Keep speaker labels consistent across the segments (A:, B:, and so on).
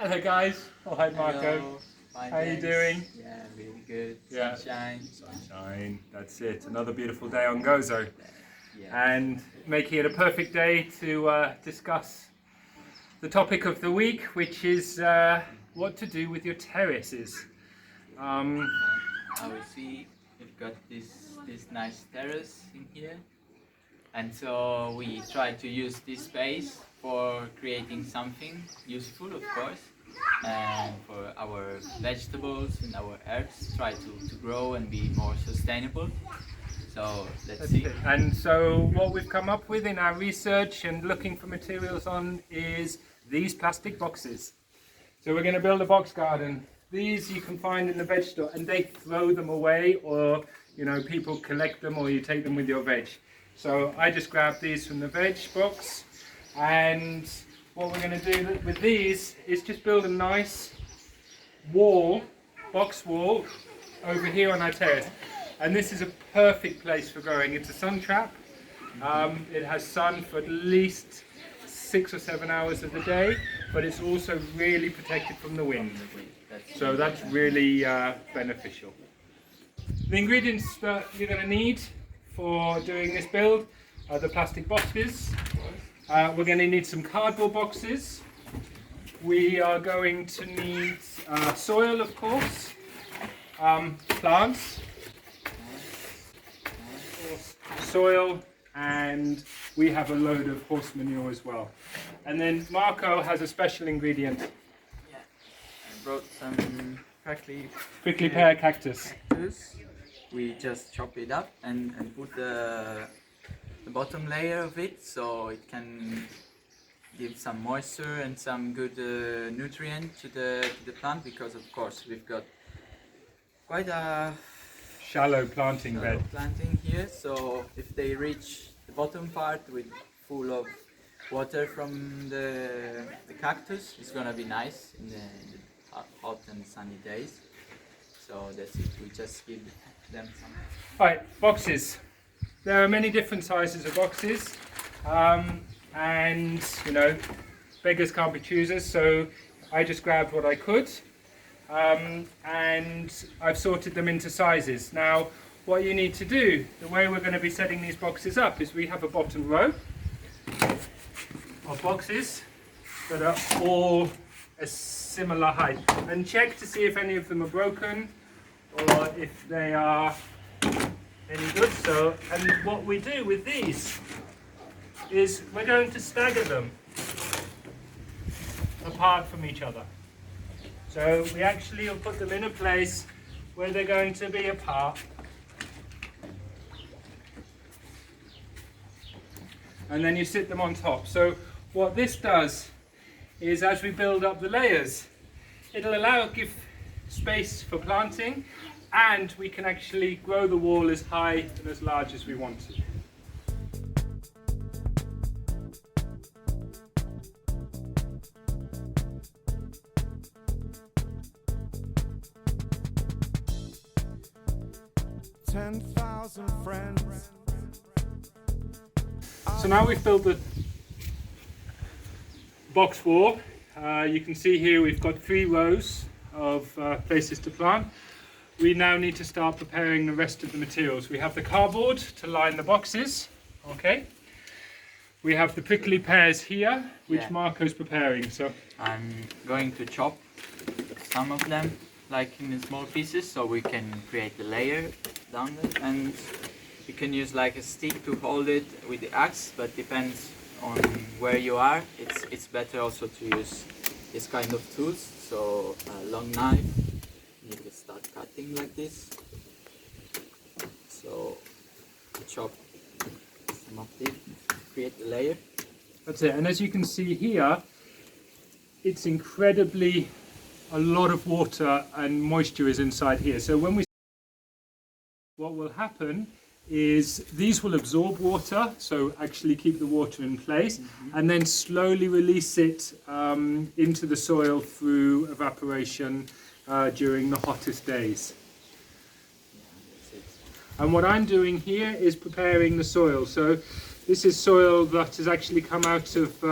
A: Hello guys. Oh, hi Marco.
B: Hello, fine,
A: How are you
B: thanks.
A: doing?
B: Yeah, really good.
A: Yeah.
B: Sunshine.
A: Sunshine. That's it. Another beautiful day on Gozo.
B: Yeah.
A: And making it a perfect day to discuss the topic of the week, which is what to do with your terraces. Um,
B: How we see, we've got this nice terrace in here, and so we try to use this space for creating something useful, of course, and for our vegetables and our herbs try to grow and be more sustainable. So let's
A: that's
B: see.
A: it. And so what we've come up with in our research and looking for materials on is these plastic boxes. So we're going to build a box garden. These you can find in the veg store, and they throw them away, or people collect them, or you take them with your veg. So I just grabbed these from the veg box, and what we're going to do with these is just build a nice wall, box wall, over here on our terrace. And this is a perfect place for growing. It's a sun trap. It has sun for at least 6 or 7 hours of the day, but it's also really protected from the wind. So that's really beneficial. The ingredients that you're going to need for doing this build are the plastic boxes. We're going to need some cardboard boxes. We are going to need soil, of course, plants, soil, and we have a load of horse manure as well. And then Marco has a special ingredient.
B: Yeah, I brought some
A: Prickly pear cactus.
B: cactus. We just chop it up and put the bottom layer of it so it can give some moisture and some good nutrient to the plant, because of course we've got quite a
A: Shallow planting bed.
B: planting here, so if they reach the bottom part with full of water from the cactus, it's gonna be nice in the hot and sunny days. So that's it, we just give them some.
A: Right, boxes. There are many different sizes of boxes, and beggars can't be choosers, so I just grabbed what I could, and I've sorted them into sizes. Now, what you need to do, the way we're going to be setting these boxes up, is we have a bottom row of boxes that are all a similar height, and check to see if any of them are broken or if they are any good. So, and what we do with these is we're going to stagger them apart from each other. So we actually will put them in a place where they're going to be apart. And then you sit them on top. So what this does is, as we build up the layers, it'll give space for planting, and we can actually grow the wall as high and as large as we want to. So now we've built the box wall. You can see here we've got 3 rows of places to plant. We now need to start preparing the rest of the materials. We have the cardboard to line the boxes. Okay. We have the prickly pears here, which Marco's preparing. So
B: I'm going to chop some of them like in small pieces so we can create a layer down there, and you can use like a stick to hold it with the axe, but depends on where you are. It's better also to use this kind of tools, so a long knife. You can start cutting like this. So chop some of this, create a layer.
A: that's it. And as you can see here, it's incredibly a lot of water and moisture is inside here. So what will happen is these will absorb water, so actually keep the water in place, and then slowly release it into the soil through evaporation during the hottest days. And what I'm doing here is preparing the soil. So This is soil that has actually come out of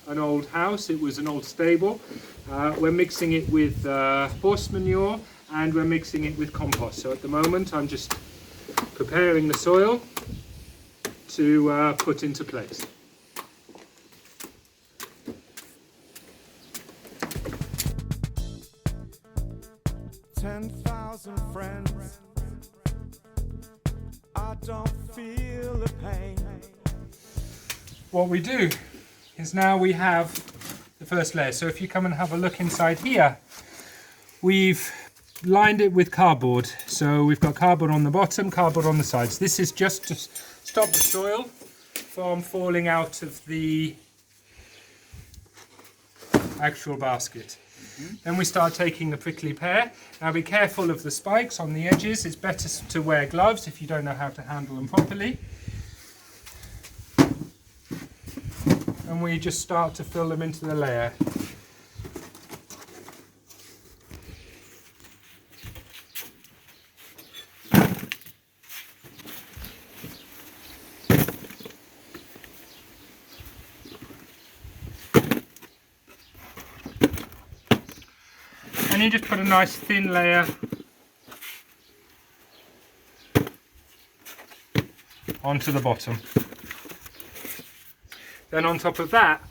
A: an old house. It was an old stable. We're mixing it with horse manure and we're mixing it with compost. So at the moment I'm just preparing the soil to put into place.
C: Friends, I don't feel the pain.
A: What we do is now we have the first layer. So if you come and have a look inside here, we've lined it with cardboard. So we've got cardboard on the bottom, cardboard on the sides. This is just to stop the soil from falling out of the actual basket. Then we start taking the prickly pear. Now be careful of the spikes on the edges. It's better to wear gloves if you don't know how to handle them properly. And we just start to fill them into the layer. And you just put a nice thin layer onto the bottom. Then on top of that,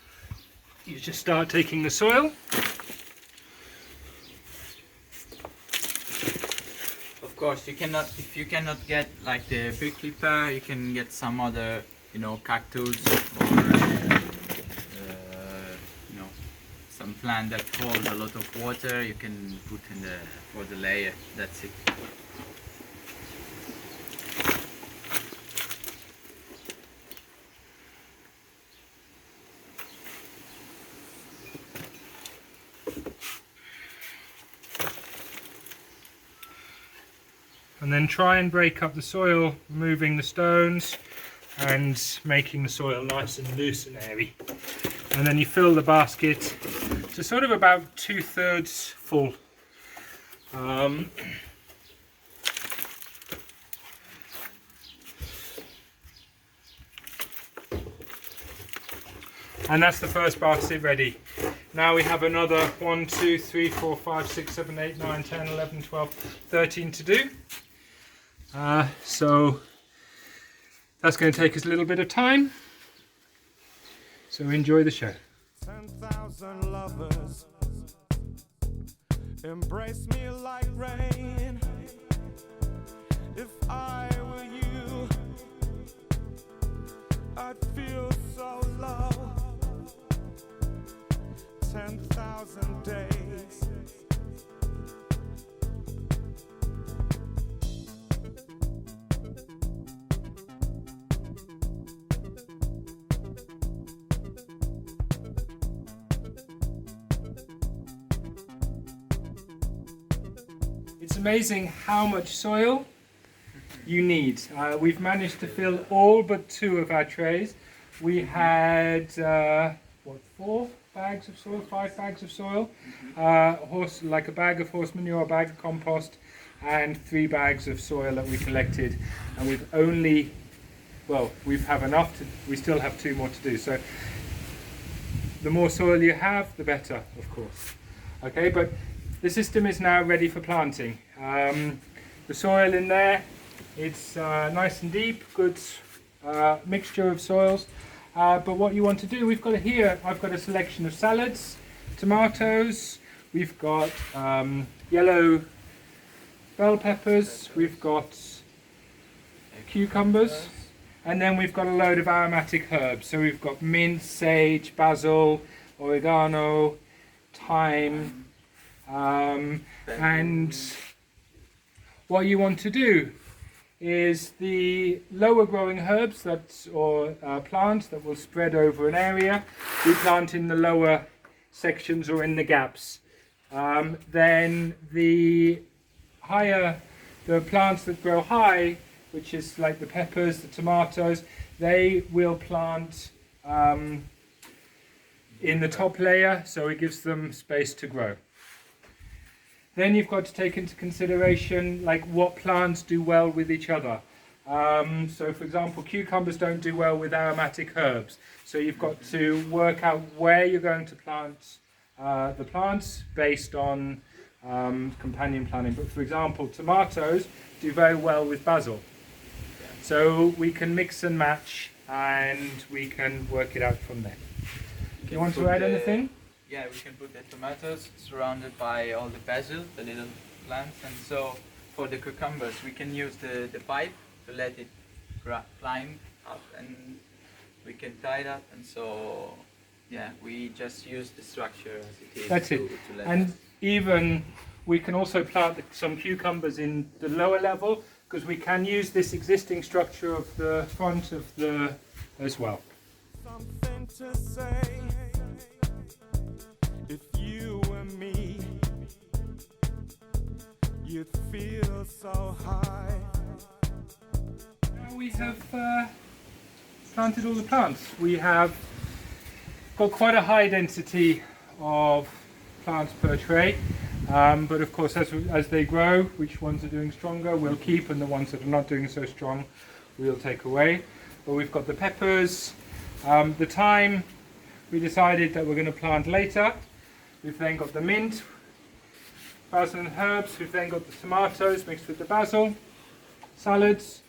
A: you just start taking the soil.
B: Of course, if you cannot get like the prickly pear, you can get some other, cactus or some plant that holds a lot of water. You can put in for the layer. That's it.
A: And then try and break up the soil, removing the stones and making the soil nice and loose and airy. And then you fill the basket to sort of about 2/3 full. And that's the first basket ready. Now we have another 1, 2, 3, 4, 5, 6, 7, 8, 9, 10, 11, 12, 13 to do. So that's going to take us a little bit of time. So enjoy the show.
C: 10,000 lovers embrace me like rain. If I were you, I'd feel so low. 10,000 days.
A: It's amazing how much soil you need. We've managed to fill all but 2 of our trays. We had 4 bags of soil, 5 bags of soil, like a bag of horse manure, a bag of compost, and 3 bags of soil that we collected. And we've only, we have enough we still have 2 more to do. So the more soil you have, the better, of course. Okay, but the system is now ready for planting. The soil in there, it's nice and deep, good mixture of soils. But what you want to do, I've got a selection of salads, tomatoes, we've got yellow bell peppers, we've got cucumbers, and then we've got a load of aromatic herbs. So we've got mint, sage, basil, oregano, thyme, and what you want to do is the lower growing herbs or plants that will spread over an area, we plant in the lower sections or in the gaps. Then the plants that grow high, which is like the peppers, the tomatoes, they will plant in the top layer, so it gives them space to grow. Then you've got to take into consideration like what plants do well with each other. So for example, cucumbers don't do well with aromatic herbs. So you've got to work out where you're going to plant the plants based on companion planting. But for example, tomatoes do very well with basil. So we can mix and match and we can work it out from there. Do you want to add anything?
B: Yeah, we can put the tomatoes surrounded by all the basil, the little plants, and so for the cucumbers we can use the pipe to let it climb up, and we can tie that, and so yeah, we just use the structure as it is.
A: That's it.
B: To let
A: And even we can also plant some cucumbers in the lower level, because we can use this existing structure of the front of the as well.
C: Something to say. If you were me, you'd feel so high.
A: Now we have planted all the plants. We have got quite a high density of plants per tray, but of course as they grow, which ones are doing stronger we'll keep, and the ones that are not doing so strong we'll take away. But we've got the peppers. The thyme we decided that we're going to plant later. We've then got the mint, basil and herbs. We've then got the tomatoes mixed with the basil, salads,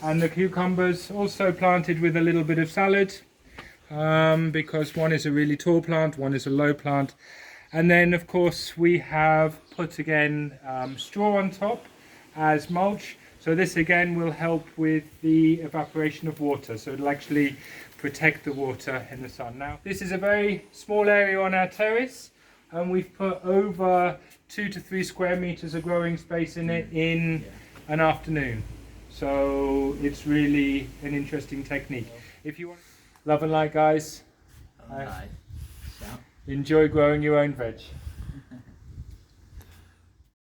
A: and the cucumbers also planted with a little bit of salad, because one is a really tall plant, one is a low plant. And then of course we have put again straw on top as mulch. So this again will help with the evaporation of water, so it'll actually protect the water in the sun. Now this is a very small area on our terrace, and we've put over 2 to 3 square meters of growing space in it in an afternoon. So it's really an interesting technique. If you want, love and light guys,
B: Nice.
A: enjoy growing your own veg.